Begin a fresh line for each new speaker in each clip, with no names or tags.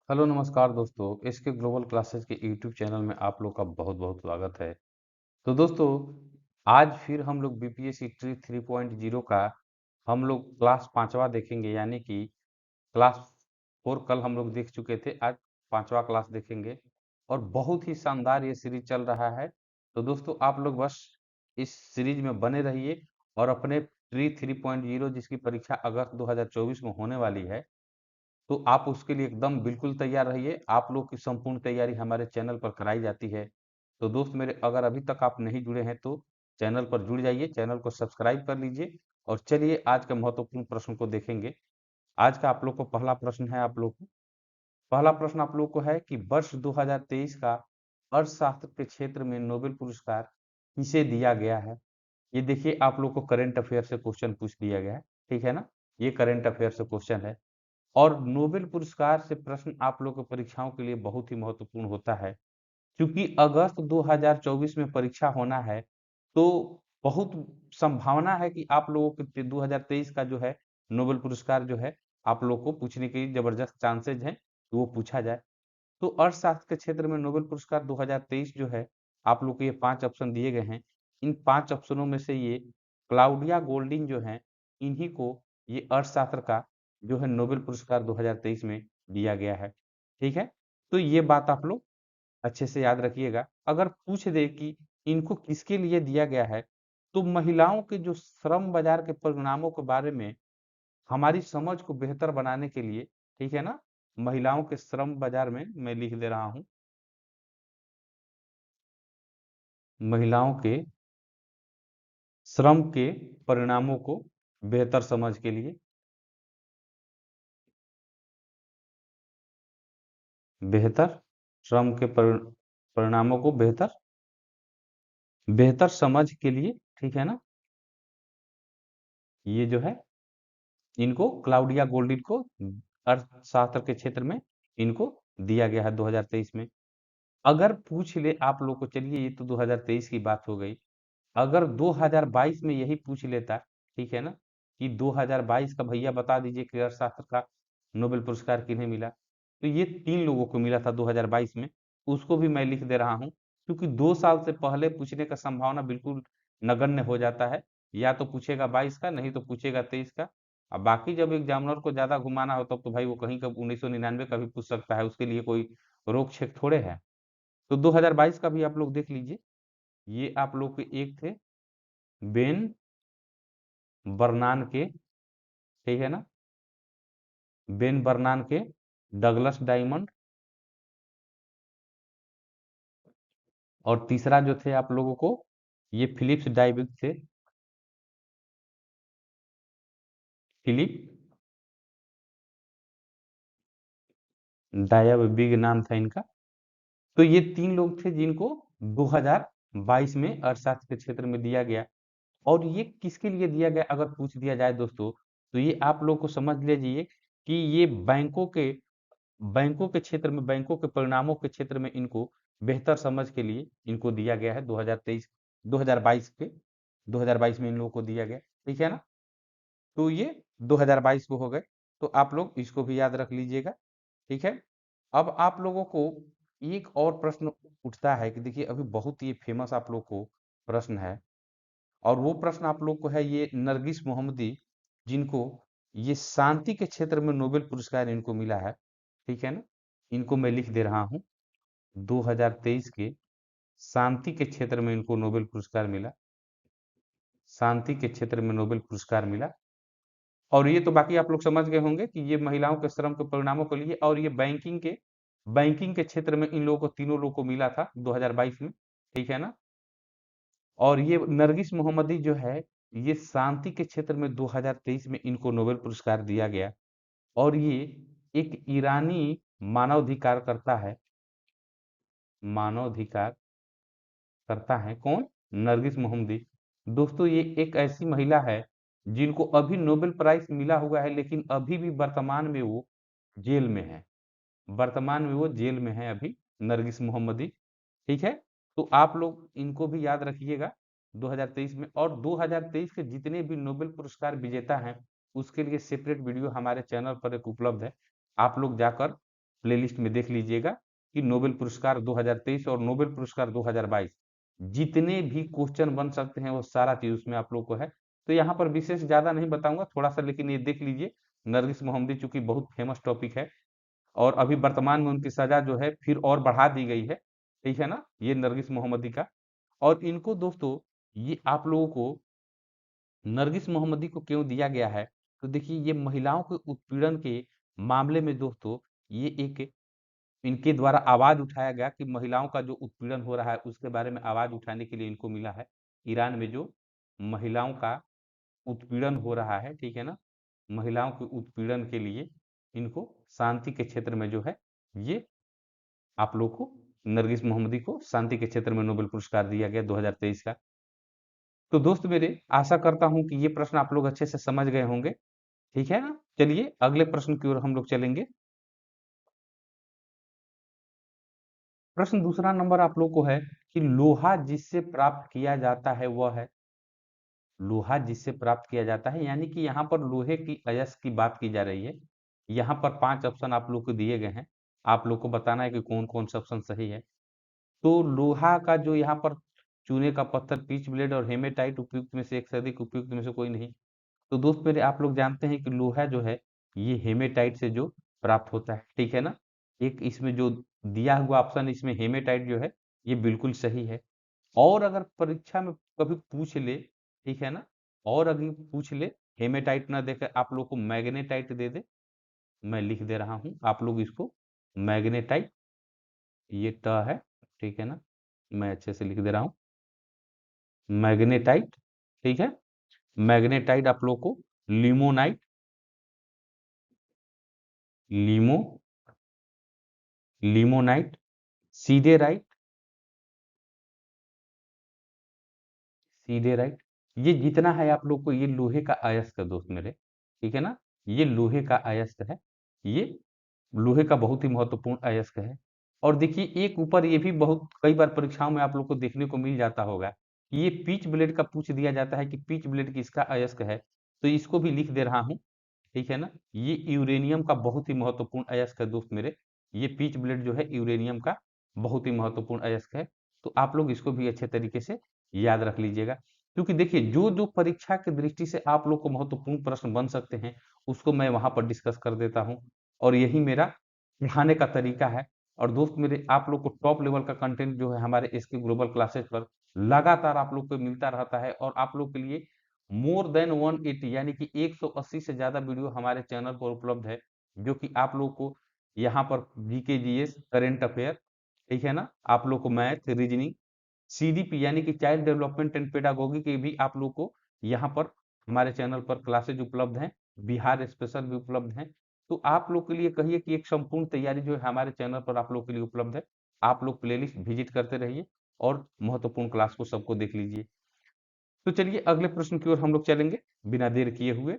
Hello नमस्कार दोस्तों, SK global classes के यूट्यूब चैनल में आप लोग का बहुत बहुत स्वागत है। तो दोस्तों, आज फिर हम लोग बीपीएससी ट्री 3.0 का हम लोग क्लास पांचवा देखेंगे, यानी कि क्लास 4 कल हम लोग देख चुके थे। आज पांचवा क्लास देखेंगे और बहुत ही शानदार ये सीरीज चल रहा है। तो दोस्तों, आप लोग बस इस सीरीज में बने रहिए और अपने ट्री 3.0 जिसकी परीक्षा अगस्त 2024 में होने वाली है, तो आप उसके लिए एकदम बिल्कुल तैयार रहिए। आप लोग की संपूर्ण तैयारी हमारे चैनल पर कराई जाती है। तो दोस्त मेरे, अगर अभी तक आप नहीं जुड़े हैं तो चैनल पर जुड़ जाइए, चैनल को सब्सक्राइब कर लीजिए। और चलिए आज के महत्वपूर्ण प्रश्न को देखेंगे। आज का आप लोग को पहला प्रश्न है, आप लोग को पहला प्रश्न आप लोग को है कि वर्ष 2023 का अर्थशास्त्र के क्षेत्र में नोबेल पुरस्कार किसे दिया गया है। ये देखिए, आप लोग को करंट अफेयर से क्वेश्चन पूछ दिया गया है। ठीक है ना, ये करंट अफेयर से क्वेश्चन है। और नोबेल पुरस्कार से प्रश्न आप लोग की परीक्षाओं के लिए बहुत ही महत्वपूर्ण होता है, क्योंकि अगस्त 2024 में परीक्षा होना है। तो बहुत संभावना है कि आप लोगों के 2023 का जो है नोबेल पुरस्कार जो है, आप लोग को पूछने की जबरदस्त चांसेज हैं कि वो पूछा जाए। तो अर्थशास्त्र के क्षेत्र में नोबेल पुरस्कार 2023 जो है, आप लोग को ये 5 ऑप्शन दिए गए हैं। इन 5 ऑप्शनों में से ये क्लाउडिया गोल्डिन जो हैं, इन्हीं को ये अर्थशास्त्र का जो है नोबेल पुरस्कार 2023 में दिया गया है। ठीक है? तो ये बात आप लोग अच्छे से याद रखिएगा। अगर पूछ दे कि इनको किसके लिए दिया गया है, तो महिलाओं के जो श्रम बाजार के परिणामों के बारे में हमारी समझ को बेहतर बनाने के लिए, ठीक है ना? महिलाओं के श्रम बाजार में मैं लिख दे रहा हूँ, महिलाओं के श्रम के परिणामों को बेहतर समझ के लिए, बेहतर श्रम के परिणामों को बेहतर बेहतर समझ के लिए, ठीक है ना? ये जो है, इनको क्लाउडिया गोल्डिन को अर्थशास्त्र के क्षेत्र में इनको दिया गया है 2023 में। अगर पूछ ले आप लोग को, चलिए ये तो 2023 की बात हो गई। अगर 2022 में यही पूछ लेता, ठीक है ना, कि 2022 का भैया बता दीजिए कि अर्थशास्त्र का नोबेल पुरस्कार किन्हें मिला, तो ये 3 लोगों को मिला था 2022 में। उसको भी मैं लिख दे रहा हूँ, क्योंकि 2 साल से पहले पूछने का संभावना बिल्कुल नगण्य हो जाता है। या तो पूछेगा 22 का, नहीं तो पूछेगा 23 का। अब बाकी जब एग्जामिनर को ज्यादा घुमाना हो तब तो भाई वो कहीं का 1999 का भी पूछ सकता है, उसके लिए कोई रोक छेक थोड़े है। तो 2022 का भी आप लोग देख लीजिए। ये आप लोग के एक थे बेन बर्नान के, ठीक है ना, बेन बर्नान के, डगलस डायमंड, और तीसरा जो थे आप लोगों को, ये फिलिप्स डायबिक थे, फिलिप डायबिग नाम था इनका। तो ये 3 लोग थे जिनको 2022 में अर्थशास्त्र के क्षेत्र में दिया गया। और ये किसके लिए दिया गया अगर पूछ दिया जाए दोस्तों, तो ये आप लोग को समझ लीजिए कि ये बैंकों के क्षेत्र में, बैंकों के परिणामों के क्षेत्र में इनको बेहतर समझ के लिए इनको दिया गया है 2023 2022 के 2022 में इन लोगों को दिया गया। ठीक है ना? तो ये 2022 को हो गए। तो आप लोग इसको भी याद रख लीजिएगा। ठीक है? अब आप लोगों को एक और प्रश्न उठता है कि देखिए, अभी बहुत ही फेमस आप लोग को प्रश्न है, और वो प्रश्न आप लोग को है ये नरगिस मोहम्मदी, जिनको ये शांति के क्षेत्र में नोबेल पुरस्कार इनको मिला है। ठीक है ना? इनको मैं लिख दे रहा हूँ, 2023 के शांति के क्षेत्र में इनको नोबेल पुरस्कार मिला, शांति के क्षेत्र में नोबेल पुरस्कार मिला। और ये तो बाकी आप लोग समझ गए होंगे कि ये महिलाओं के श्रम के परिणामों के लिए, और ये बैंकिंग के क्षेत्र में इन लोगों को, तीनों लोगों को मिला था 2022 में। ठीक है ना? और ये नरगिस मोहम्मदी जो है, ये शांति के क्षेत्र में 2023 में इनको नोबेल पुरस्कार दिया गया। और ये एक ईरानी मानवाधिकार करता है, मानवाधिकार करता है कौन? नरगिस मोहम्मदी। दोस्तों, ये एक ऐसी महिला है जिनको अभी नोबेल प्राइज मिला हुआ है, लेकिन अभी भी वर्तमान में वो जेल में है। वर्तमान में वो जेल में है अभी, नरगिस मोहम्मदी। ठीक है? तो आप लोग इनको भी याद रखिएगा 2023 में। और 2023 के जितने भी नोबेल पुरस्कार विजेता हैं, उसके लिए सेपरेट वीडियो हमारे चैनल पर एक उपलब्ध है। आप लोग जाकर प्लेलिस्ट में देख लीजिएगा कि नोबेल पुरस्कार 2023 और नोबेल पुरस्कार 2022 जितने भी क्वेश्चन बन सकते हैं वो सारा चीज उसमें आप लोग को है। तो यहाँ पर विशेष ज्यादा नहीं बताऊंगा, थोड़ा सा लेकिन ये देख लीजिए। नरगिस मोहम्मदी चूंकि बहुत फेमस टॉपिक है और अभी वर्तमान में उनकी सजा जो है फिर और बढ़ा दी गई है, ठीक है ना, ये नरगिस मोहम्मदी का। और इनको दोस्तों, ये आप लोगों को नरगिस मोहम्मदी को क्यों दिया गया है, तो देखिए ये महिलाओं के उत्पीड़न के मामले में दोस्तों, ये एक इनके द्वारा आवाज उठाया गया कि महिलाओं का जो उत्पीड़न हो रहा है उसके बारे में आवाज उठाने के लिए इनको मिला है। ईरान में जो महिलाओं का उत्पीड़न हो रहा है, ठीक है ना, महिलाओं के उत्पीड़न के लिए इनको शांति के क्षेत्र में जो है, ये आप लोग को नरगिस मोहम्मदी को शांति के क्षेत्र में नोबेल पुरस्कार दिया गया 2023 का। तो दोस्त मेरे, आशा करता हूं कि ये प्रश्न आप लोग अच्छे से समझ गए होंगे, ठीक है ना। चलिए अगले प्रश्न की ओर हम लोग चलेंगे। प्रश्न दूसरा नंबर आप लोग को है कि लोहा जिससे प्राप्त किया जाता है वह है, लोहा जिससे प्राप्त किया जाता है, यानी कि यहाँ पर लोहे की अयस्क की बात की जा रही है। यहाँ पर 5 ऑप्शन आप लोग को दिए गए हैं, आप लोग को बताना है कि कौन कौन सा ऑप्शन सही है। तो लोहा का जो यहाँ पर चूने का पत्थर, पिच ब्लेड और हेमेटाइट उपयुक्त में से एक से अधिक उपयुक्त में से कोई नहीं। तो दोस्त मेरे, आप लोग जानते हैं कि लोहा जो है ये हेमेटाइट से जो प्राप्त होता है, ठीक है ना। एक इसमें जो दिया हुआ ऑप्शन, इसमें हेमेटाइट जो है ये बिल्कुल सही है। और अगर परीक्षा में कभी पूछ ले, ठीक है ना, और अगर पूछ ले हेमेटाइट ना देकर आप लोग को मैग्नेटाइट दे दे, मैं लिख दे रहा हूं आप लोग इसको मैग्नेटाइट, ये ट है, ठीक है ना, मैं अच्छे से लिख दे रहा हूं मैग्नेटाइट, ठीक है। मैग्नेटाइट आप लोग को लिमोनाइट, लीमो लिमोनाइट, सीडेराइट, सीडेराइट, ये जितना है आप लोग को ये लोहे का अयस्क है दोस्त मेरे, ठीक है ना, ये लोहे का अयस्क है, ये लोहे का बहुत ही महत्वपूर्ण अयस्क है। और देखिए एक ऊपर ये भी बहुत कई बार परीक्षाओं में आप लोग को देखने को मिल जाता होगा कि ये पीच ब्लेड का पूछ दिया जाता है कि पीच ब्लेड किसका अयस्क है, तो इसको भी लिख दे रहा हूं, ठीक है ना। ये यूरेनियम का बहुत ही महत्वपूर्ण अयस्क है दोस्त मेरे, ये पीच ब्लेड जो है यूरेनियम का बहुत ही महत्वपूर्ण अयस्क है। तो आप लोग इसको भी अच्छे तरीके से याद रख लीजिएगा, क्योंकि देखिए जो जो परीक्षा की दृष्टि से आप लोग को महत्वपूर्ण प्रश्न बन सकते हैं उसको मैं वहां पर डिस्कस कर देता हूं, और यही मेरा पढ़ाने का तरीका है। और दोस्त मेरे, आप लोग को टॉप लेवल का कंटेंट जो है हमारे एसके ग्लोबल क्लासेस पर लगातार आप लोग को मिलता रहता है, और आप लोग के लिए मोर देन 180 यानी कि 180 से ज्यादा वीडियो हमारे चैनल पर उपलब्ध है, जो कि आप लोग को यहाँ पर जीके जीएस करेंट अफेयर, ठीक है ना, आप लोग को मैथ रीजनिंग, सीडीपी यानी कि चाइल्ड डेवलपमेंट एंड पेडागोगी के भी आप लोग को यहाँ पर हमारे चैनल पर क्लासेज उपलब्ध हैं, बिहार स्पेशल भी उपलब्ध हैं। तो आप लोग के लिए कहिए कि एक संपूर्ण तैयारी जो है हमारे चैनल पर आप लोग के लिए उपलब्ध है। आप लोग प्लेलिस्ट विजिट करते रहिए और महत्वपूर्ण क्लास को सबको देख लीजिए। तो चलिए अगले प्रश्न की ओर हम लोग चलेंगे बिना देर किए हुए।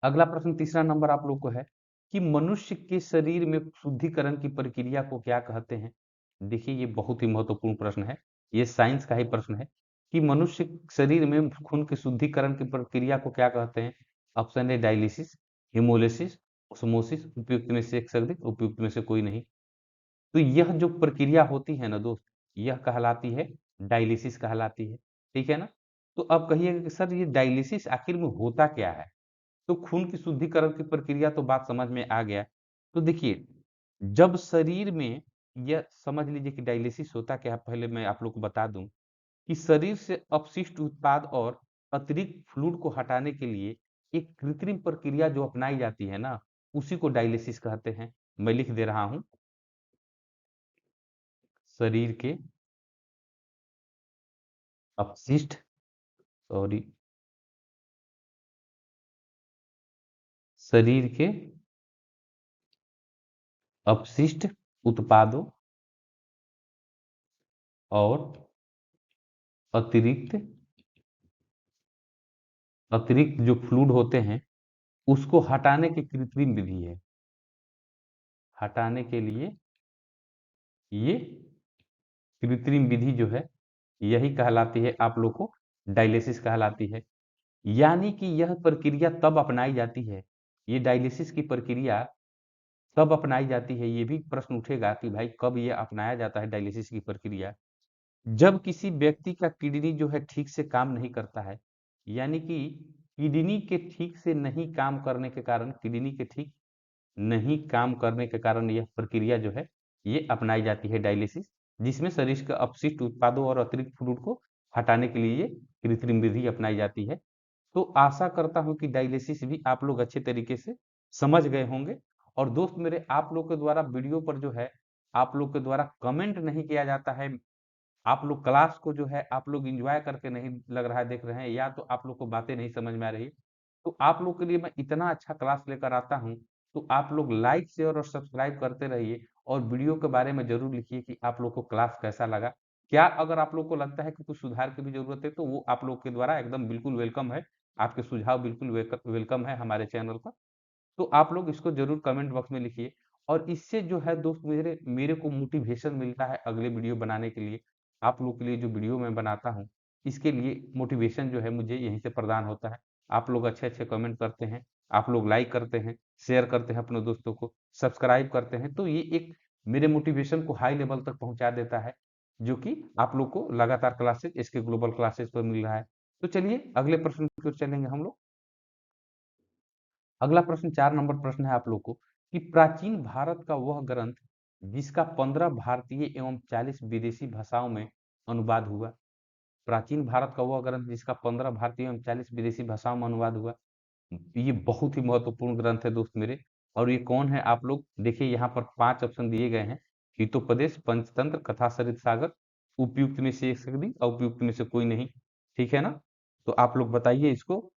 अगला प्रश्न तीसरा नंबर आप लोग को है कि मनुष्य के शरीर में शुद्धिकरण की प्रक्रिया को क्या कहते हैं। देखिए ये बहुत ही महत्वपूर्ण प्रश्न है, ये साइंस का ही प्रश्न है कि मनुष्य शरीर में खून के शुद्धिकरण की प्रक्रिया को क्या कहते हैं। Option A dialysis, haemolysis, osmosis, उपयुक्त में से एक से अधिक, उपयुक्त में से कोई नहीं। तो यह जो प्रक्रिया होती है ना दोस्त, यह कहलाती है डायलिसिस कहलाती है, ठीक है ना। तो अब कहिएगा कि सर ये डायलिसिस आखिर में होता क्या है। तो खून की शुद्धिकरण की प्रक्रिया तो बात समझ में आ गया। तो देखिए जब शरीर में, यह समझ लीजिए कि डायलिसिस होता क्या है, पहले मैं आप लोग को बता दूं कि शरीर से अपशिष्ट उत्पाद और अतिरिक्त फ्लूइड को हटाने के लिए एक कृत्रिम प्रक्रिया जो अपनाई जाती है ना, उसी को डायलिसिस कहते हैं। मैं लिख दे रहा हूं शरीर के अपशिष्ट, सॉरी, शरीर के अपशिष्ट उत्पादों और अतिरिक्त अतिरिक्त जो फ्लूइड होते हैं उसको हटाने की कृत्रिम विधि है। हटाने के लिए ये कृत्रिम विधि जो है यही कहलाती है, आप लोग को डायलिसिस कहलाती है। यानी कि यह प्रक्रिया तब अपनाई जाती है, ये डायलिसिस की प्रक्रिया कब अपनाई जाती है? ये भी प्रश्न उठेगा कि भाई कब ये अपनाया जाता है डायलिसिस की प्रक्रिया? जब किसी व्यक्ति का किडनी जो है ठीक से काम नहीं करता है, यानी कि किडनी के ठीक से नहीं काम करने के कारण, किडनी के ठीक नहीं काम करने के कारण यह प्रक्रिया जो है ये अपनाई जाती है डायलिसिस, जिसमें शरीर के अपशिष्ट उत्पादों और अतिरिक्त फ्लूइड को हटाने के लिए ये कृत्रिम विधि अपनाई जाती है। तो आशा करता हूँ कि डायलिसिस भी आप लोग अच्छे तरीके से समझ गए होंगे। और दोस्त मेरे, आप लोग के द्वारा वीडियो पर जो है आप लोग के द्वारा कमेंट नहीं किया जाता है। आप लोग क्लास को जो है आप लोग एंजॉय करके नहीं लग रहा है देख रहे हैं, या तो आप लोग को बातें नहीं समझ में आ रही है। तो आप लोग के लिए मैं इतना अच्छा क्लास लेकर आता हूँ, तो आप लोग लाइक शेयर और सब्सक्राइब करते रहिए और वीडियो के बारे में जरूर लिखिए कि आप लोग को क्लास कैसा लगा। क्या अगर आप लोग को लगता है कि कुछ सुधार की भी जरूरत है, तो वो आप लोग के द्वारा एकदम बिल्कुल वेलकम है। आपके सुझाव बिल्कुल वेलकम है हमारे चैनल पर। तो आप लोग इसको जरूर कमेंट बॉक्स में लिखिए। और इससे जो है दोस्त मेरे मेरे को मोटिवेशन मिलता है अगले वीडियो बनाने के लिए। आप लोग के लिए जो वीडियो मैं बनाता हूँ, इसके लिए मोटिवेशन जो है मुझे यहीं से प्रदान होता है। आप लोग अच्छे अच्छे कमेंट करते हैं, आप लोग लाइक करते हैं, शेयर करते हैं अपने दोस्तों को, सब्सक्राइब करते हैं, तो ये एक मेरे मोटिवेशन को हाई लेवल तक पहुंचा देता है, जो कि आप लोग को लगातार क्लासेस इसके ग्लोबल क्लासेस पर मिल रहा है। तो चलिए अगले प्रश्न की ओर चलेंगे हम लोग। अगला प्रश्न 4 नंबर प्रश्न है आप लोग को कि प्राचीन भारत का वह ग्रंथ जिसका 15 भारतीय एवं 40 विदेशी भाषाओं में अनुवाद हुआ। प्राचीन भारत का वह ग्रंथ जिसका 15 भारतीय एवं 40 विदेशी भाषाओं में अनुवाद हुआ। ये बहुत ही महत्वपूर्ण ग्रंथ है दोस्त मेरे। और ये कौन है? आप लोग देखिए, यहाँ पर 5 ऑप्शन दिए गए हैं। हितोपदेश, पंचतंत्र, कथासरित सागर, उपयुक्त में से एक सदी, उपयुक्त में से कोई नहीं। ठीक है ना? तो आप लोग बताइए इसको।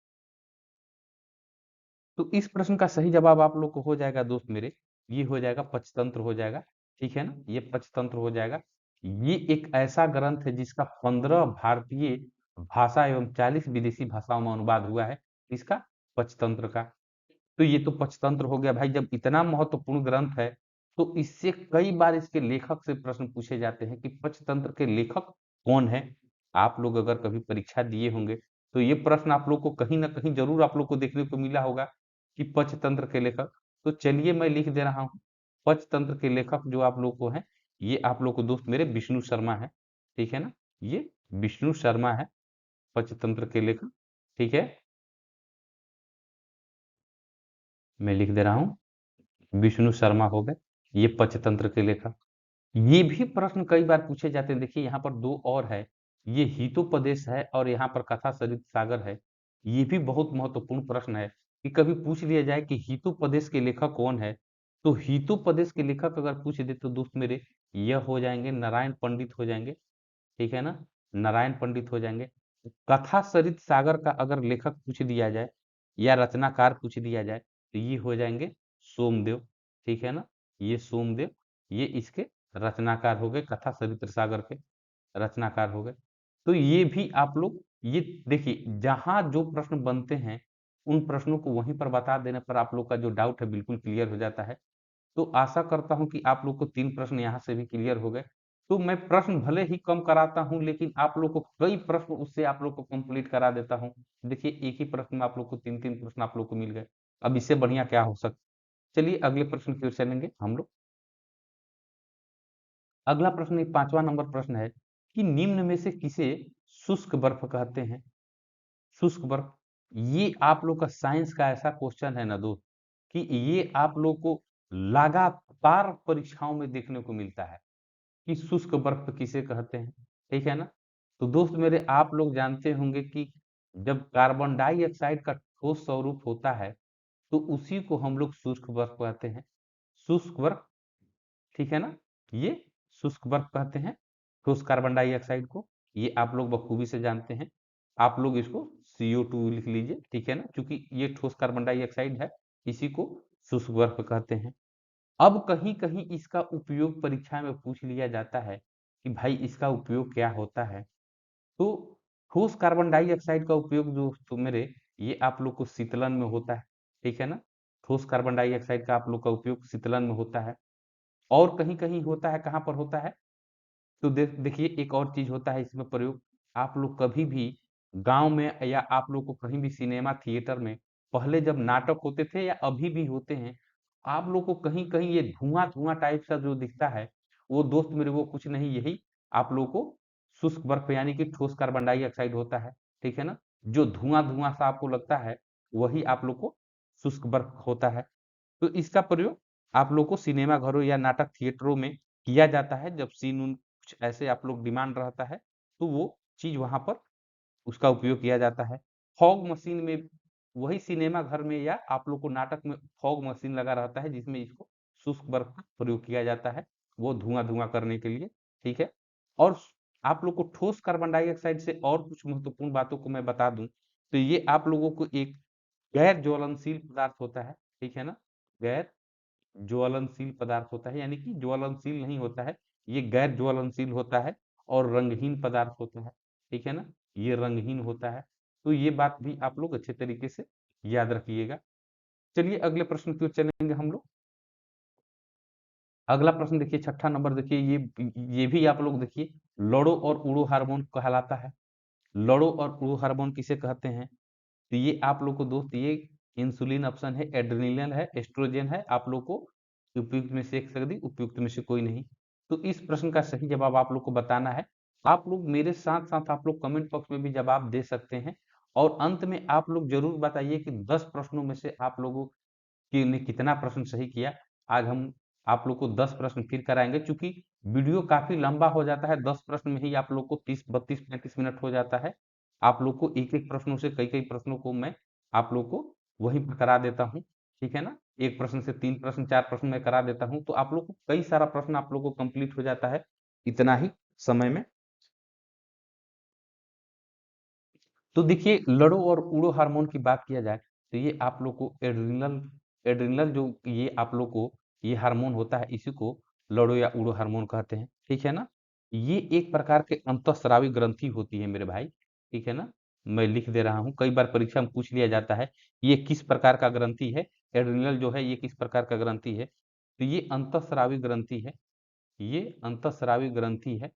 तो इस प्रश्न का सही जवाब आप लोग को हो जाएगा दोस्त मेरे, ये हो जाएगा पंचतंत्र हो जाएगा। ठीक है ना? ये पंचतंत्र हो जाएगा। ये एक ऐसा ग्रंथ है जिसका 15 भारतीय भाषा एवं 40 विदेशी भाषाओं में अनुवाद हुआ है। इसका पंचतंत्र का। तो ये तो पंचतंत्र हो गया भाई। जब इतना महत्वपूर्ण ग्रंथ है, तो इससे कई बार इसके लेखक से प्रश्न पूछे जाते हैं कि पंचतंत्र के लेखक कौन है। आप लोग अगर कभी परीक्षा दिए होंगे, तो ये प्रश्न आप लोग को कहीं ना कहीं जरूर आप लोग को देखने को मिला होगा कि पंचतंत्र के लेखक। तो चलिए मैं लिख दे रहा हूँ, पंचतंत्र के लेखक जो आप लोग को है, ये आप लोग को दोस्त मेरे विष्णु शर्मा है। ठीक है ना? ये विष्णु शर्मा है पंचतंत्र के लेखक। ठीक है, मैं लिख दे रहा हूँ, विष्णु शर्मा हो गए ये पंचतंत्र के लेखक। ये भी प्रश्न कई बार पूछे जाते हैं। देखिए यहाँ पर दो और है, ये हितोपदेश है और यहाँ पर कथा सरित सागर है। ये भी बहुत महत्वपूर्ण प्रश्न है कि कभी पूछ लिया जाए कि हितोपदेश के लेखक कौन है। तो हितोपदेश के लेखक अगर पूछ दे तो दोस्त मेरे यह हो जाएंगे नारायण पंडित हो जाएंगे। ठीक है ना? नारायण पंडित हो जाएंगे। कथा सरित सागर का अगर लेखक पूछ दिया जाए या रचनाकार पूछ दिया जाए, तो ये हो जाएंगे सोमदेव। ठीक है ना? ये सोमदेव, ये इसके रचनाकार हो गए, कथा सरित्र सागर के रचनाकार हो गए। तो ये भी आप लोग ये देखिए, जहां जो प्रश्न बनते हैं उन प्रश्नों को वहीं पर बता देने पर आप लोग का जो डाउट है बिल्कुल क्लियर हो जाता है। तो आशा करता हूं कि आप लोग को 3 प्रश्न यहाँ से भी क्लियर हो गए। तो मैं प्रश्न भले ही कम कराता हूं, लेकिन आप लोग को कई प्रश्न उससे आप लोग को कंप्लीट करा देता हूं। देखिए एक ही प्रश्न में आप लोग को 3-3 प्रश्न आप लोग को मिल गए। अब इससे बढ़िया क्या हो सकता है? चलिए अगले प्रश्न की ओर चलेंगे हम लोग। अगला प्रश्न, 5वां नंबर प्रश्न है कि निम्न में से किसे शुष्क बर्फ कहते हैं? शुष्क बर्फ, ये आप लोग का साइंस का ऐसा क्वेश्चन है ना दोस्त, कि ये आप लोग को लगातार परीक्षाओं में देखने को मिलता है कि शुष्क बर्फ किसे कहते हैं। ठीक है ना? तो दोस्त मेरे, आप लोग जानते होंगे कि जब कार्बन डाइऑक्साइड का ठोस स्वरूप होता है, तो उसी को हम लोग शुष्क बर्फ कहते हैं। शुष्क बर्फ, ठीक है ना? ये शुष्क बर्फ कहते हैं ठोस कार्बन डाइऑक्साइड को। ये आप लोग बखूबी से जानते हैं। आप लोग इसको CO2 लिख लीजिए। ठीक है ना? क्योंकि ये ठोस कार्बन डाइऑक्साइड है, इसी को शुष्क बर्फ कहते हैं। अब कहीं कहीं इसका उपयोग परीक्षा में पूछ लिया जाता है कि भाई इसका उपयोग क्या होता है। तो ठोस कार्बन डाइऑक्साइड का उपयोग जो तो मेरे ये आप लोग को शीतलन में होता है। ठीक है ना? ठोस कार्बन डाइऑक्साइड का आप लोग का उपयोग शीतलन में होता है। और कहीं कहीं होता है, कहाँ पर होता है? तो देखिए एक और चीज होता है इसमें प्रयोग। आप लोग कभी भी गांव में या आप लोग को कहीं भी सिनेमा थिएटर में पहले जब नाटक होते थे या अभी भी होते हैं, आप लोग को कहीं-कहीं ये धुआँ-धुआँ टाइप सा जो दिखता है, वो दोस्त मेरे वो कुछ नहीं, यही आप लोगों को शुष्क बर्फ यानी कि ठोस कार्बन डाइऑक्साइड होता है, ठीक है ना? जो धुआँ-धुआँ सा आपको लगता है, वही आप लोग को शुष्क बर्फ होता है। तो इसका प्रयोग आप लोग को सिनेमा घरों या नाटक थिएटरों में किया जाता है, जब सीन उन कुछ ऐसे आप लोग डिमांड रहता है, तो वो चीज़ वहाँ पर उसका उपयोग किया जाता है। फॉग मशीन में वही सिनेमा घर में या आप लोग को नाटक में फॉग मशीन लगा रहता है जिसमें इसको शुष्क बर्फ का प्रयोग किया जाता है, वो धुआँ-धुआँ करने के लिए, ठीक है? और आप लोग को ठोस कार्बन डाइऑक्साइड से और कुछ महत्वपूर्ण बातों को मैं बता दूँ, तो ये आप लोगों को एक गैर ज्वलनशील पदार्थ होता है, ठीक है ना? गैर ज्वलनशील पदार्थ होता है, यानी कि ज्वलनशील नहीं होता है, ये गैर ज्वलनशील होता है और रंगहीन पदार्थ होता है, ठीक है ना? ये रंगहीन होता है, तो ये बात भी आप लोग अच्छे तरीके से याद रखिएगा। चलिए अगले प्रश्न की ओर चलेंगे हम लोग। अगला प्रश्न देखिए, छठा नंबर देखिए, ये भी आप लोग देखिए, लड़ो और उड़ो हार्मोन कहलाता है। लड़ो और उड़ो हार्मोन किसे कहते हैं? तो ये आप लोग को दोस्त, ये इंसुलिन ऑप्शन है, एड्रेनलिन है, एस्ट्रोजन है, आप लोग को उपयुक्त में से एक सदी, उपयुक्त में से कोई नहीं। तो इस प्रश्न का सही जवाब आप लोग को बताना है। आप लोग मेरे साथ साथ आप लोग कमेंट बॉक्स में भी जवाब दे सकते हैं, और अंत में आप लोग जरूर बताइए कि 10 प्रश्नों में से आप लोगों कि ने कितना प्रश्न सही किया। आज हम आप लोग को 10 प्रश्न फिर कराएँगे, चूँकि वीडियो काफ़ी लंबा हो जाता है, 10 प्रश्न में ही आप लोग को 30, 32, 35 मिनट हो जाता है। आप लोग को एक-एक प्रश्नों से कई-कई प्रश्नों को मैं आप लोग को वहीं पे करा देता हूँ, ठीक है ना? 1 प्रश्न से 3 प्रश्न, 4 प्रश्न मैं करा देता हूँ, तो आप लोग को कई सारा प्रश्न आप लोग को कंप्लीट हो जाता है, इतना ही समय में। तो देखिए, लड़ो और उड़ो हार्मोन की बात किया जाए, तो ये आप लोग को एड्रिनल एड्रिनल जो ये आप लोग को ये हार्मोन होता है, इसी को लड़ो या उड़ो हार्मोन कहते हैं, ठीक है ना? ये एक प्रकार के अंतःस्रावी ग्रंथि होती है मेरे भाई, ठीक है ना? मैं लिख दे रहा हूँ, कई बार परीक्षा में पूछ लिया जाता है, ये किस प्रकार का ग्रंथि है? एड्रिनल जो है ये किस प्रकार का ग्रंथि है? तो ये अंतःस्रावी ग्रंथि है, ये अंतःस्रावी ग्रंथि है।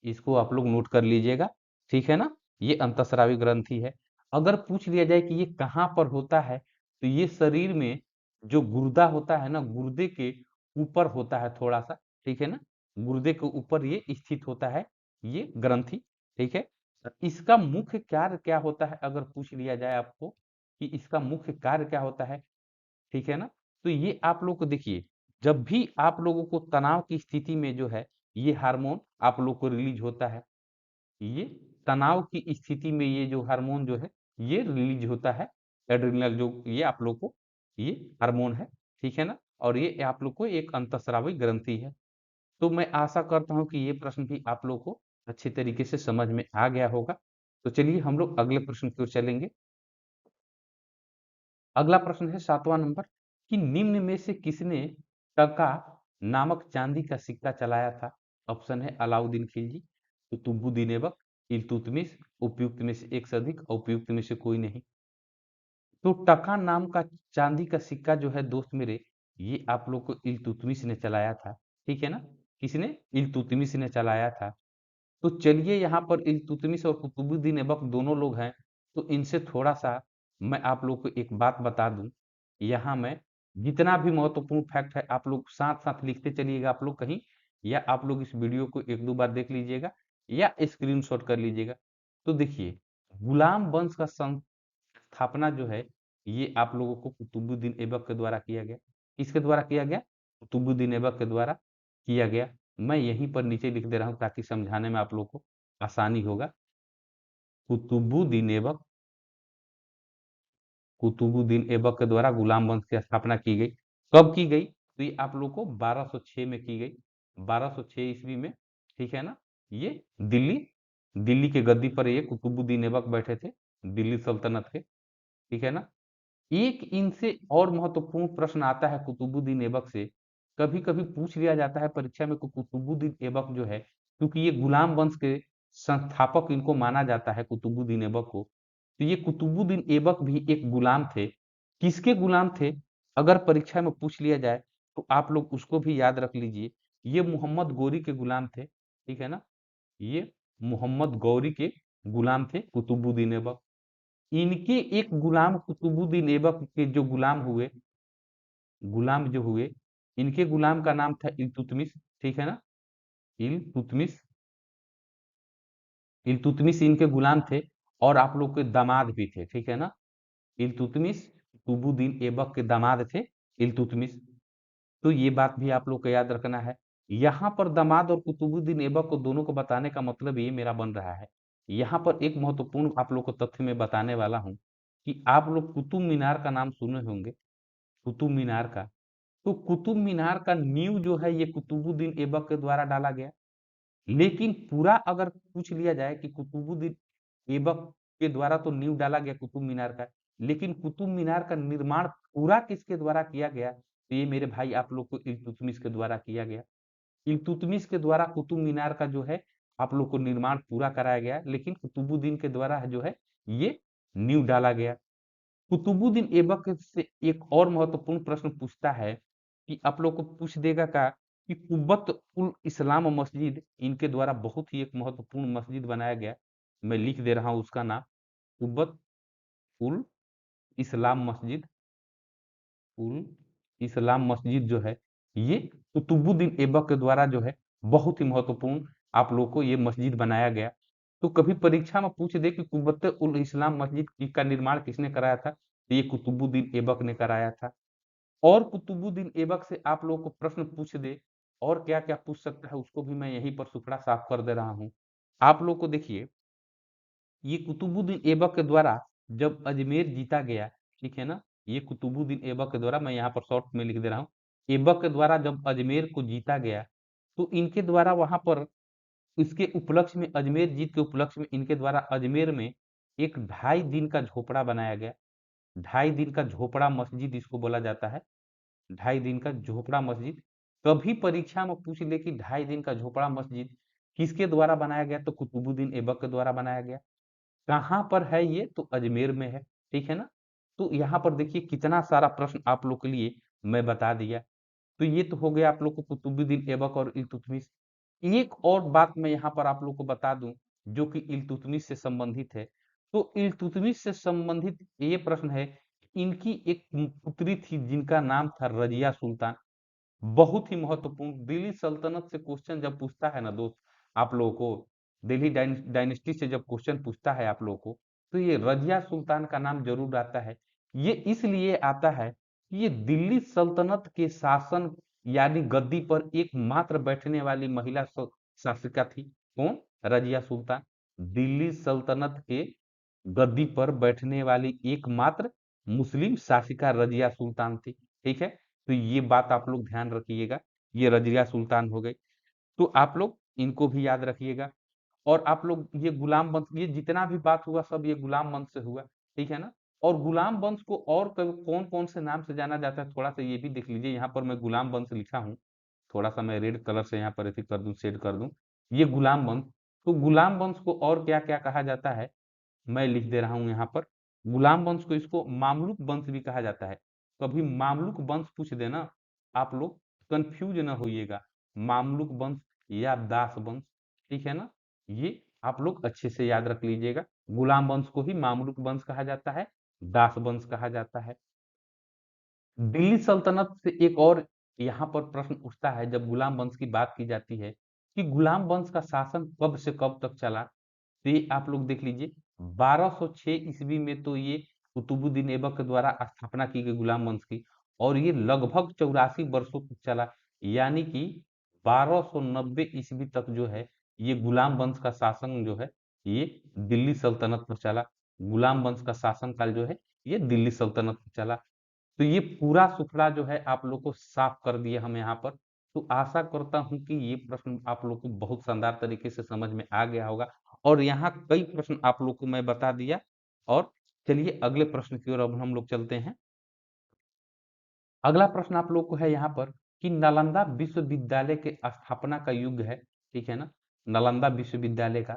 इसको आप लोग नोट कर लीजिएगा, ठीक है ना? ये अंतःस्रावी ग्रंथि है। अगर पूछ लिया जाए कि ये कहाँ पर होता है, तो ये शरीर में जो गुर्दा होता है ना, गुर्दे के ऊपर होता है थोड़ा-सा, ठीक है ना? गुर्दे के ऊपर ये स्थित होता है, ये ग्रंथि, ठीक है? इसका मुख्य कार्य क्या होता है, अगर पूछ लिया जाए आपको कि इसका मुख्य कार्य क्या होता है, ठीक है ना? तो ये आप लोग को देखिए, जब भी आप लोगों को तनाव की स्थिति में जो है, ये हार्मोन आप लोग को रिलीज़ होता है। ये तनाव की स्थिति में ये जो हार्मोन जो है, ये रिलीज़ होता है। एड्रिनल जो ये आप लोग को ये हार्मोन है, ठीक है ना? और ये आप लोग को एक अंतःस्रावी ग्रंथि है। तो मैं आशा करता हूँ कि ये प्रश्न भी आप लोग को अच्छे तरीके से समझ में आ गया होगा। तो चलिए हम लोग अगले प्रश्न की ओर चलेंगे। अगला प्रश्न है 7वां नंबर, कि निम्न में से किसने टका नामक चांदी का सिक्का चलाया था? ऑप्शन है अलाउद्दीन खिलजी, कुतुबुद्दीन ऐबक, इल्तुतमिश, उपयुक्त में से एक से अधिक, उपयुक्त में से कोई नहीं। तो टका नाम का चांदी का सिक्का जो है दोस्त मेरे, ये आप लोग को इल्तुतमिश ने चलाया था, ठीक है ना? किसने? इल्तुतमिश ने चलाया था। तो चलिए यहाँ पर इल्तुतमिश और कुतुबुद्दीन ऐबक दोनों लोग हैं, तो इनसे थोड़ा-सा मैं आप लोग को एक बात बता दूँ। यहाँ मैं जितना भी महत्वपूर्ण फैक्ट है, आप लोग साथ-साथ लिखते चलिएगा आप लोग कहीं, या आप लोग इस वीडियो को 1-2 बार देख लीजिएगा या स्क्रीनशॉट कर लीजिएगा। तो देखिए, गुलाम वंश का स्थापना जो है, ये आप लोगों को कुतुबुद्दीन ऐबक के द्वारा किया गया। किसके द्वारा किया गया? कुतुबुद्दीन ऐबक के द्वारा किया गया। मैं यहीं पर नीचे लिख दे रहा हूँ ताकि समझाने में आप लोग को आसानी होगा। कुतुबुद्दीन ऐबक कुतुबुद्दीन ऐबक के द्वारा गुलाम वंश की स्थापना की गई। कब की गई? तो ये आप लोग को 1206 में की गई। 1206 ईस्वी में, ठीक है ना? ये दिल्ली दिल्ली के गद्दी पर ये कुतुबुद्दीन ऐबक बैठे थे, दिल्ली सल्तनत के, ठीक है ना? एक इनसे और महत्वपूर्ण प्रश्न आता है कुतुबुद्दीन ऐबक से, कभी-कभी पूछ लिया जाता है परीक्षा में कि कुतुबुद्दीन ऐबक जो है, क्योंकि ये गुलाम वंश के संस्थापक इनको माना जाता है कुतुबुद्दीन ऐबक को, तो ये कुतुबुद्दीन ऐबक भी एक गुलाम थे। किसके गुलाम थे? अगर परीक्षा में पूछ लिया जाए, तो आप लोग उसको भी याद रख लीजिए। ये मोहम्मद गोरी के गुलाम थे, ठीक है ना? ये मोहम्मद गौरी के गुलाम थे कुतुबुद्दीन ऐबक। इनके एक गुलाम कुतुबुद्दीन ऐबक के जो गुलाम हुए, गुलाम जो हुए, इनके गुलाम का नाम था इल्तुतमिश, ठीक है ना? इल्तुतमिश, इल्तुतमिश इनके गुलाम थे और आप लोग के दामाद भी थे, ठीक है ना? इल्तुतमिश कुतुबुद्दीन ऐबक के दामाद थे इल्तुतमिश। तो ये बात भी आप लोग को याद रखना है। यहाँ पर दामाद और कुतुबुद्दीन ऐबक को दोनों को बताने का मतलब ये मेरा बन रहा है। यहाँ पर एक महत्वपूर्ण आप लोग को तथ्य मैं बताने वाला हूँ कि आप लोग कुतुब मीनार का नाम सुने होंगे, कुतुब मीनार का। तो कुतुब मीनार का नींव जो है ये कुतुबुद्दीन ऐबक के द्वारा डाला गया। लेकिन पूरा अगर पूछ लिया जाए कि कुतुबुद्दीन ऐबक के द्वारा तो नींव डाला गया कुतुब मीनार का, लेकिन कुतुब मीनार का निर्माण पूरा किसके द्वारा किया गया? तो ये मेरे भाई आप लोग को इल्तुतमिश के द्वारा किया गया। इल्तुतमिश के द्वारा कुतुब मीनार का जो है आप लोग को निर्माण पूरा कराया गया, लेकिन कुतुबुद्दीन के द्वारा जो है ये नींव डाला गया। कुतुबुद्दीन ऐबक से एक और महत्वपूर्ण प्रश्न पूछता है कि आप लोग को पूछ देगा का कि कुब्बत उल इस्लाम मस्जिद इनके द्वारा बहुत ही एक महत्वपूर्ण मस्जिद बनाया गया। मैं लिख दे रहा हूँ उसका नाम, कुब्बत उल इस्लाम मस्जिद, उल इस्लाम मस्जिद जो है ये कुतुबुद्दीन ऐबक के द्वारा जो है बहुत ही महत्वपूर्ण आप लोग को ये मस्जिद बनाया गया। तो कभी परीक्षा में पूछ दे कि कुब्बत उल इस्लाम मस्जिद का निर्माण किसने कराया था, तो ये कुतुबुद्दीन ऐबक ने कराया था। और कुतुबुद्दीन ऐबक से आप लोगों को प्रश्न पूछ दे और क्या क्या पूछ सकता है उसको भी मैं यहीं पर सुपड़ा साफ कर दे रहा हूँ। आप लोग को देखिए, ये कुतुबुद्दीन ऐबक के द्वारा जब अजमेर जीता गया, ठीक है ना? ये कुतुबुद्दीन ऐबक के द्वारा, मैं यहाँ पर शॉर्ट में लिख दे रहा हूँ, ऐबक के द्वारा जब अजमेर को जीता गया तो इनके द्वारा वहां पर इसके उपलक्ष्य में, अजमेर जीत के उपलक्ष्य में इनके द्वारा अजमेर में एक 2.5 दिन का झोपड़ा बनाया गया। 2.5 दिन का झोपड़ा मस्जिद इसको बोला जाता है, 2.5 दिन का झोपड़ा मस्जिद। कभी परीक्षा में पूछ ले कि 2.5 दिन का झोपड़ा मस्जिद किसके द्वारा बनाया गया, तो कुतुबुद्दीन ऐबक के द्वारा बनाया गया। कहाँ पर है ये, तो अजमेर में है, ठीक है ना? तो यहाँ पर देखिए कितना सारा प्रश्न आप लोग के लिए मैं बता दिया। तो ये तो हो गया आप लोग को कुतुबुद्दीन ऐबक और इल्तुतमिश। एक और बात मैं यहाँ पर आप लोग को बता दूं जो कि इल्तुतमिश से संबंधित है। तो इल्तुतमिश से संबंधित ये प्रश्न है, इनकी एक पुत्री थी जिनका नाम था रजिया सुल्तान। बहुत ही महत्वपूर्ण, दिल्ली सल्तनत से क्वेश्चन जब पूछता है ना दोस्त आप लोगों को, दिल्ली डायनेस्टी से जब क्वेश्चन पूछता है आप लोगों को, तो ये रजिया सुल्तान का नाम जरूर आता है। ये इसलिए आता है कि ये दिल्ली सल्तनत के शासन यानी गद्दी पर एकमात्र बैठने वाली महिला शासिका थी। कौन? रजिया सुल्तान। दिल्ली सल्तनत के गद्दी पर बैठने वाली एकमात्र मुस्लिम शासिका रजिया सुल्तान थी, ठीक है? तो ये बात आप लोग ध्यान रखिएगा, ये रजिया सुल्तान हो गई। तो आप लोग इनको भी याद रखिएगा। और आप लोग ये गुलाम वंश, ये जितना भी बात हुआ सब ये गुलाम वंश से हुआ, ठीक है ना? और गुलाम वंश को और कौन कौन से नाम से जाना जाता है थोड़ा सा ये भी देख लीजिए। यहाँ पर मैं गुलाम वंश लिखा हूँ, थोड़ा सा मैं रेड कलर से यहाँ पर ऐसे कर दूं, शेड कर दूं, ये गुलाम वंश। तो गुलाम वंश को और क्या क्या कहा जाता है, मैं लिख दे रहा हूं यहाँ पर। गुलाम वंश को, इसको मामलुक वंश भी कहा जाता है। कभी मामलुक वंश पूछ देना, आप लोग कंफ्यूज ना होइएगा, मामलुक वंश या दास वंश, ठीक है ना? ये आप लोग अच्छे से याद रख लीजिएगा। गुलाम वंश को ही मामलुक वंश कहा जाता है, दास वंश कहा जाता है। दिल्ली सल्तनत से एक और यहाँ पर प्रश्न उठता है जब गुलाम वंश की बात की जाती है कि गुलाम वंश का शासन कब से कब तक चला। तो ये आप लोग देख लीजिए, 1206 ईस्वी में तो ये कुतुबुद्दीन ऐबक के द्वारा स्थापना की गई गुलाम वंश की, और ये लगभग 84 वर्षों तक चला। यानी कि 1290 ईस्वी तक जो है ये गुलाम वंश का शासन जो है ये दिल्ली सल्तनत पर चला। गुलाम वंश का शासन काल जो है ये दिल्ली सल्तनत पर चला। तो ये पूरा सुखड़ा जो है आप लोग को साफ कर दिया हम यहाँ पर। तो आशा करता हूं कि ये प्रश्न आप लोग को बहुत शानदार तरीके से समझ में आ गया होगा, और यहाँ कई प्रश्न आप लोग को मैं बता दिया। और चलिए अगले प्रश्न की ओर अब हम लोग चलते हैं। अगला प्रश्न आप लोग को है यहाँ पर कि नालंदा विश्वविद्यालय के स्थापना का युग है, ठीक है ना? नालंदा विश्वविद्यालय का,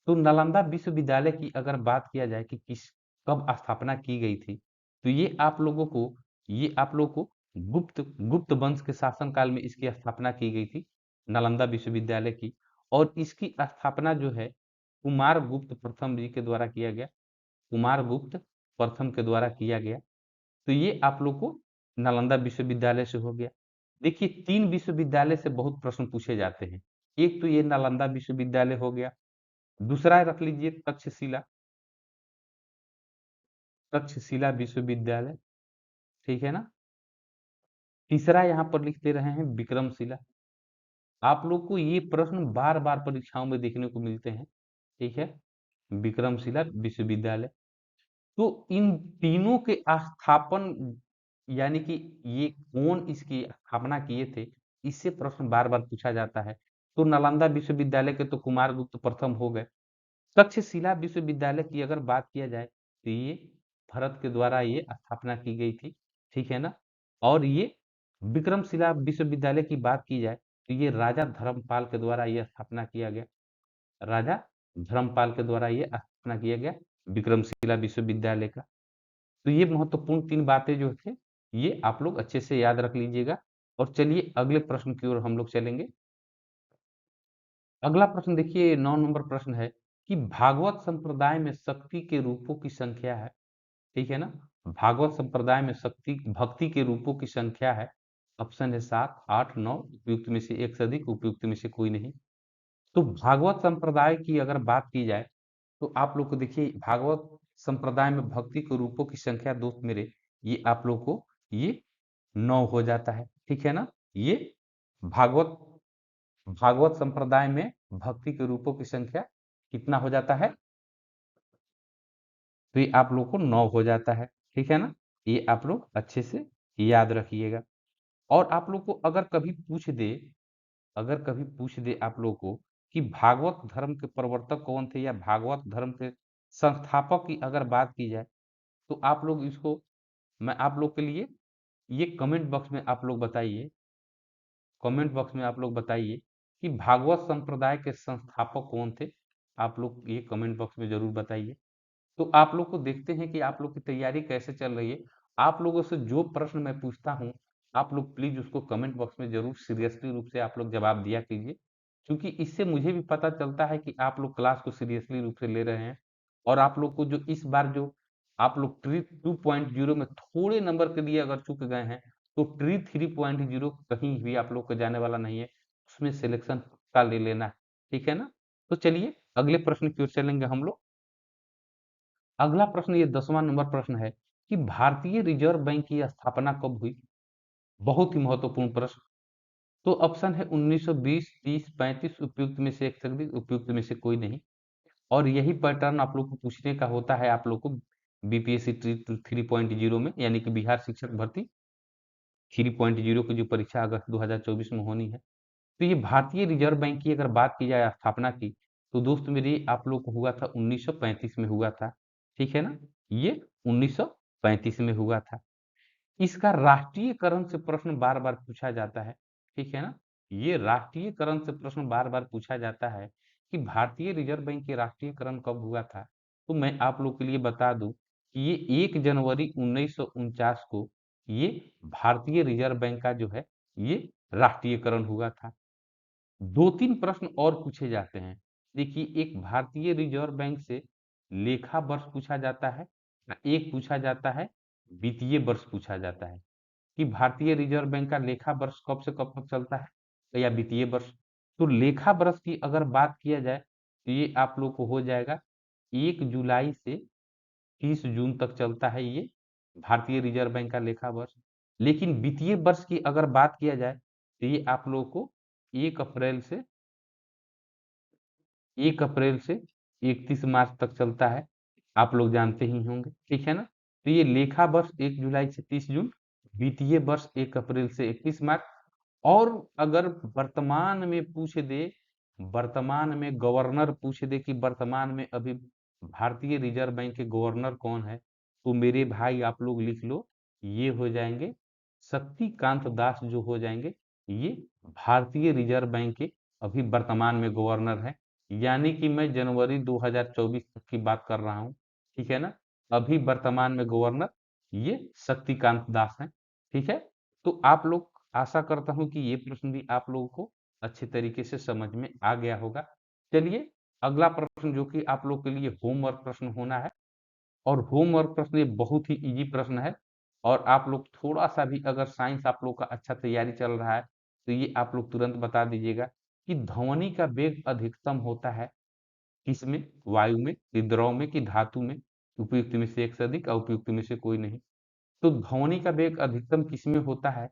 तो नालंदा विश्वविद्यालय की अगर बात किया जाए कि किस कब स्थापना की गई थी, तो ये आप लोगों को गुप्त गुप्त वंश के शासन काल में इसकी स्थापना की गई थी, नालंदा विश्वविद्यालय की। और इसकी स्थापना जो है कुमार गुप्त प्रथम जी के द्वारा किया गया, कुमार गुप्त प्रथम के द्वारा किया गया। तो ये आप लोग को नालंदा विश्वविद्यालय से हो गया। देखिए 3 विश्वविद्यालय से बहुत प्रश्न पूछे जाते हैं। एक तो ये नालंदा विश्वविद्यालय हो गया, दूसरा रख लीजिए तक्षशिला विश्वविद्यालय, ठीक है ना? तीसरा यहाँ पर लिख दे रहे हैं विक्रमशिला। आप लोग को ये प्रश्न बार-बार परीक्षाओं में देखने को मिलते हैं, ठीक है? विक्रमशिला विश्वविद्यालय। तो इन तीनों के स्थापन यानी कि ये कौन इसकी स्थापना किए थे, इससे प्रश्न बार-बार पूछा जाता है। तो नालंदा विश्वविद्यालय के तो कुमारगुप्त प्रथम हो गए। तक्षशिला विश्वविद्यालय की अगर बात किया जाए तो ये भरत के द्वारा ये स्थापना की गई थी, ठीक है ना? और ये विक्रमशिला विश्वविद्यालय की बात की जाए तो ये राजा धर्मपाल के द्वारा ये स्थापना किया गया। राजा धर्मपाल के द्वारा ये स्थापना किया गया विक्रमशिला विश्वविद्यालय का। तो ये महत्वपूर्ण 3 बातें जो थे, ये आप लोग अच्छे से याद रख लीजिएगा। और चलिए अगले प्रश्न की ओर हम लोग चलेंगे। अगला प्रश्न देखिए 9 नंबर प्रश्न है कि भागवत संप्रदाय में शक्ति के रूपों की संख्या है, ठीक है ना? भागवत संप्रदाय में शक्ति भक्ति के रूपों की संख्या है। ऑप्शन है 7, 8, 9, उपयुक्त में से एक से अधिक, उपयुक्त में से कोई नहीं। तो भागवत संप्रदाय की अगर बात की जाए तो आप लोग को देखिए भागवत संप्रदाय में भक्ति के रूपों की संख्या दोस्त मेरे, ये आप लोग को ये 9 हो जाता है, ठीक है ना? ये भागवत भागवत संप्रदाय में भक्ति के रूपों की संख्या कितना हो जाता है? तो ये आप लोग को 9 हो जाता है, ठीक है ना? ये आप लोग अच्छे से याद रखिएगा। और आप लोग को अगर कभी पूछ दे आप लोग को कि भागवत धर्म के प्रवर्तक कौन थे या भागवत धर्म के संस्थापक की अगर बात की जाए, तो आप लोग इसको मैं आप लोग के लिए ये कमेंट बॉक्स में आप लोग बताइए कि भागवत संप्रदाय के संस्थापक कौन थे? आप लोग ये कमेंट बॉक्स में ज़रूर बताइए। तो आप लोग को देखते हैं कि आप लोग की तैयारी कैसे चल रही है। आप लोगों से जो प्रश्न मैं पूछता हूँ, आप लोग प्लीज़ उसको कमेंट बॉक्स में ज़रूर सीरियसली रूप से आप लोग जवाब दिया कीजिए। क्योंकि इससे मुझे भी पता चलता है कि आप लोग क्लास को सीरियसली रूप से ले रहे हैं। और आप लोग को जो इस बार जो आप लोग ट्री 2.0 में थोड़े नंबर के लिए अगर चूक गए हैं, तो ट्री 3.0 कहीं भी आप लोग को जाने वाला नहीं है। उसमें सिलेक्शन पक्का ले लेना है, ठीक है ना? तो चलिए अगले प्रश्न की ओर चलेंगे हम लोग। अगला प्रश्न ये 10वां नंबर प्रश्न है कि भारतीय रिजर्व बैंक की स्थापना कब हुई? बहुत ही महत्वपूर्ण प्रश्न। तो ऑप्शन है 1920, 30, 35, उपयुक्त में से एक से अधिक, उपयुक्त में से कोई नहीं। और यही पैटर्न आप लोग को पूछने का होता है आप लोग को बीपीएससी 3.0 में, यानी कि बिहार शिक्षक भर्ती 3.0 की जो परीक्षा अगस्त 2024 में होनी है। तो ये भारतीय रिजर्व बैंक की अगर बात की जाए स्थापना की, तो दोस्त मेरे आप लोग को हुआ था 1935 में हुआ था, ठीक है ना? ये 1935 में हुआ था। इसका राष्ट्रीयकरण से प्रश्न बार-बार पूछा जाता है, ठीक है ना? ये राष्ट्रीयकरण से प्रश्न बार-बार पूछा जाता है कि भारतीय रिजर्व बैंक के राष्ट्रीयकरण कब हुआ था? तो मैं आप लोग के लिए बता दूं कि ये 1 जनवरी 1949 को ये भारतीय रिजर्व बैंक का जो है ये राष्ट्रीयकरण हुआ था। 2-3 प्रश्न और पूछे जाते हैं। देखिए एक भारतीय रिजर्व बैंक से लेखा वर्ष पूछा जाता है, एक पूछा जाता है वित्तीय वर्ष पूछा जाता है कि भारतीय रिजर्व बैंक का लेखा वर्ष कब से कब तक चलता है या वित्तीय वर्ष। तो लेखा वर्ष की अगर बात किया जाए तो ये आप लोग को हो जाएगा 1 जुलाई से 30 जून तक चलता है ये भारतीय रिजर्व बैंक का लेखा वर्ष। लेकिन वित्तीय वर्ष की अगर बात किया जाए तो ये आप लोगों को 1 अप्रैल से 1 अप्रैल से 31 मार्च तक चलता है, आप लोग जानते ही होंगे, ठीक है ना? तो ये लेखा वर्ष 1 जुलाई से 30 जून, वित्तीय वर्ष 1 अप्रैल से 31 मार्च। और अगर वर्तमान में पूछ दे, वर्तमान में गवर्नर पूछ दे कि वर्तमान में अभी भारतीय रिजर्व बैंक के गवर्नर कौन है, तो मेरे भाई आप लोग लिख लो, ये हो जाएंगे शक्तिकांत दास जो हो जाएंगे, ये भारतीय रिजर्व बैंक के अभी वर्तमान में गवर्नर है। यानी कि मैं जनवरी 2024 तक की बात कर रहा हूँ, ठीक है ना? अभी वर्तमान में गवर्नर ये शक्तिकांत दास हैं, ठीक है? तो आप लोग आशा करता हूँ कि ये प्रश्न भी आप लोगों को अच्छे तरीके से समझ में आ गया होगा। चलिए अगला प्रश्न जो कि आप लोग के लिए होमवर्क प्रश्न होना है, और होमवर्क प्रश्न ये बहुत ही इजी प्रश्न है और आप लोग थोड़ा-सा भी अगर साइंस आप लोग का अच्छा तैयारी चल रहा है, तो ये आप लोग तुरंत बता दीजिएगा कि ध्वनि का वेग अधिकतम होता है किसमें? वायु में, कि द्रव में, कि धातु में? उपयुक्त में से एक से अधिक, अउपयुक्त में से कोई नहीं। तो ध्वनि का वेग अधिकतम किसमें होता है?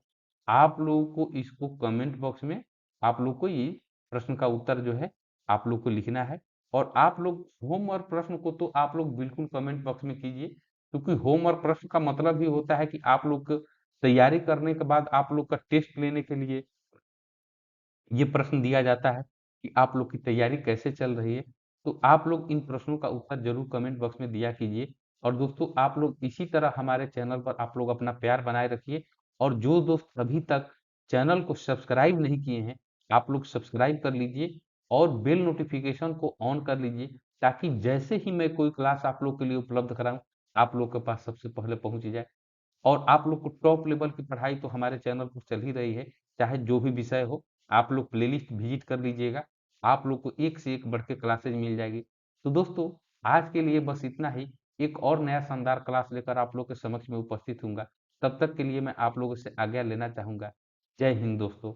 आप लोगों को इसको कमेंट बॉक्स में आप लोग को ये प्रश्न का उत्तर जो है आप लोग को लिखना है। और आप लोग होमवर्क प्रश्न को तो आप लोग बिल्कुल कमेंट बॉक्स में कीजिए, क्योंकि होमवर्क प्रश्न का मतलब ही होता है कि आप लोग तैयारी करने के बाद आप लोग का टेस्ट लेने के लिए ये प्रश्न दिया जाता है कि आप लोग की तैयारी कैसे चल रही है। तो आप लोग इन प्रश्नों का उत्तर ज़रूर कमेंट बॉक्स में दिया कीजिए। और दोस्तों आप लोग इसी तरह हमारे चैनल पर आप लोग अपना प्यार बनाए रखिए। और जो दोस्त अभी तक चैनल को सब्सक्राइब नहीं किए हैं, आप लोग सब्सक्राइब कर लीजिए और बेल नोटिफिकेशन को ऑन कर लीजिए, ताकि जैसे ही मैं कोई क्लास आप लोग के लिए उपलब्ध कराऊँ, आप लोग के पास सबसे पहले पहुँच जाए। और आप लोग को टॉप लेवल की पढ़ाई तो हमारे चैनल पर चल ही रही है, चाहे जो भी विषय हो। आप लोग प्लेलिस्ट विजिट कर लीजिएगा, आप लोग को एक से एक बढ़ के क्लासेज मिल जाएगी। तो दोस्तों आज के लिए बस इतना ही। एक और नया शानदार क्लास लेकर आप लोग के समक्ष में उपस्थित होऊँगा। तब तक के लिए मैं आप लोगों से आज्ञा लेना चाहूँगा। जय हिंद दोस्तों।